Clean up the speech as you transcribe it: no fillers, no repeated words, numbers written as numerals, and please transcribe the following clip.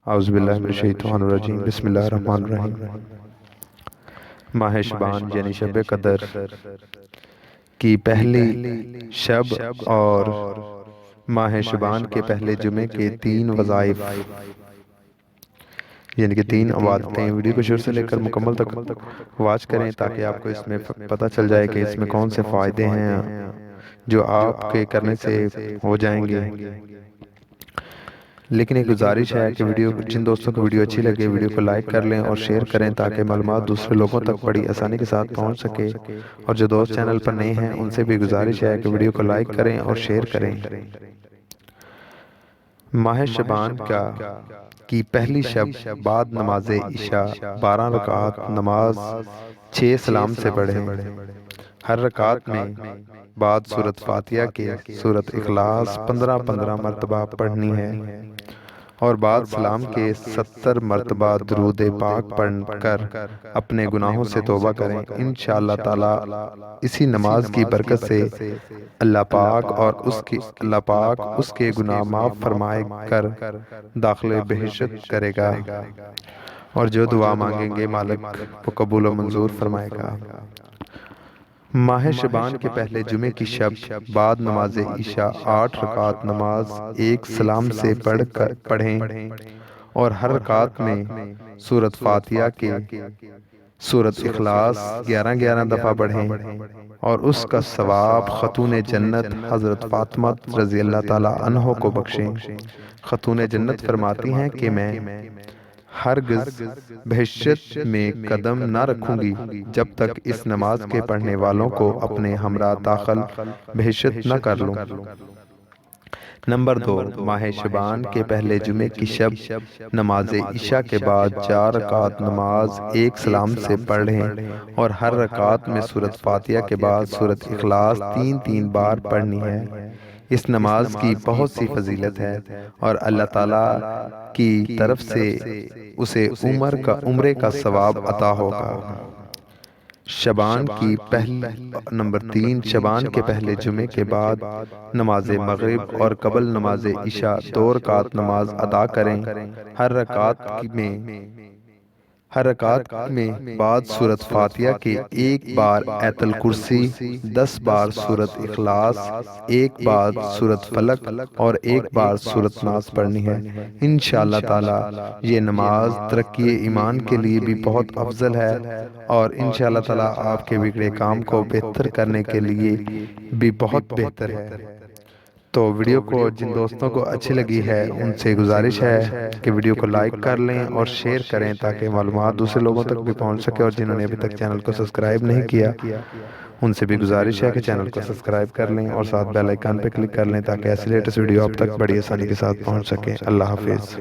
اعوذ باللہ من الشیطان الرجیم، بسم اللہ الرحمن الرحیم۔ ماہ شعبان یعنی شب قدر کی پہلی شب اور ماہ شعبان کے پہلے جمعے کے 3 وظائف یعنی کہ 3 عبادتیں، ویڈیو کو شروع سے لے کر مکمل تک واچ کریں تاکہ آپ کو اس میں پتہ چل جائے کہ اس میں کون سے فائدے ہیں جو آپ کے کرنے سے ہو جائیں گے۔ لیکن ایک گزارش ہے کہ جن دوستوں کو ویڈیو اچھی لگے ویڈیو کو لائک کر لیں اور شیئر کریں تاکہ معلومات دوسرے لوگوں تک بڑی آسانی کے ساتھ پہنچ سکے، اور جو دوست چینل پر نئے ہیں ان سے بھی گزارش ہے کہ ویڈیو کو لائک کریں اور شیئر کریں۔ ماہ شعبان کی پہلی شب بعد نماز عشاء 12 رکعت نماز 6 سلام سے پڑھیں۔ ہر رکعت میں بعد سورۃ فاتحہ کے سورۃ اخلاص 15 مرتبہ پڑھنی ہے، اور بعد سلام کے 70 مرتبہ درود پاک پڑھ کر اپنے گناہوں سے توبہ کریں۔ انشاءاللہ تعالی اسی نماز کی برکت سے اللہ پاک اس کے گناہ معاف فرمائے کر داخل بہشت کرے گا، اور جو دعا مانگیں گے مالک وہ قبول و منظور فرمائے گا۔ ماہ شعبان کے پہلے جمعے کی شب بعد نماز عشاء 8 رکعت نماز 1 سلام سے پڑھیں، اور ہر رکعت میں سورۃ فاتحہ کے سورۃ اخلاص 11 دفعہ پڑھیں، اور اس کا ثواب خاتون جنت حضرت فاطمہ رضی اللہ تعالی عنہ کو بخشیں۔ خاتون جنت فرماتی ہیں کہ میں ہرگز بہشت میں قدم نہ رکھوں گی جب تک اس نماز کے پڑھنے والوں کو اپنے ہمراہ داخل بہشت نہ کر لوں۔ نمبر 2، ماہ شعبان کے پہلے جمعے کی شب نماز عشاء کے بعد 4 رکعت نماز 1 سلام سے پڑھیں، اور ہر رکعت میں سورۃ فاتحہ کے بعد سورۃ اخلاص 3 بار پڑھنی ہے۔ اس نماز کی بہت سی فضیلت ہے اور اللہ تعالیٰ کی طرف سے اسے عمرے کا ثواب عطا ہوگا۔ نمبر 3، شعبان کے پہلے جمعے کے بعد نماز مغرب اور قبل نماز عشاء 2 رکعت نماز ادا کریں۔ ہر رکعت میں بعد سورۃ فاتحہ کے 1 بار آیت الکرسی، 10 بار سورۃ اخلاص، 1 بار سورۃ فلق اور 1 بار سورۃ ناس پڑھنی ہے۔ انشاءاللہ تعالی یہ نماز ترقی ایمان کے لیے بھی بہت افضل ہے، اور انشاءاللہ تعالی آپ کے بگڑے کام کو بہتر کرنے کے لیے بھی بہت بہتر ہے۔ تو ویڈیو کو جن دوستوں کو اچھی لگی ہے ان سے گزارش ہے کہ ویڈیو کو لائک کر لیں اور شیئر کریں تاکہ معلومات دوسرے لوگوں تک بھی پہنچ سکے، اور جنہوں نے ابھی تک چینل کو سبسکرائب نہیں کیا ان سے بھی گزارش ہے کہ چینل کو سبسکرائب کر لیں اور ساتھ بیل آئیکن پہ کلک کر لیں تاکہ ایسی لیٹسٹ ویڈیو آپ تک بڑی آسانی کے ساتھ پہنچ سکے۔ اللہ حافظ۔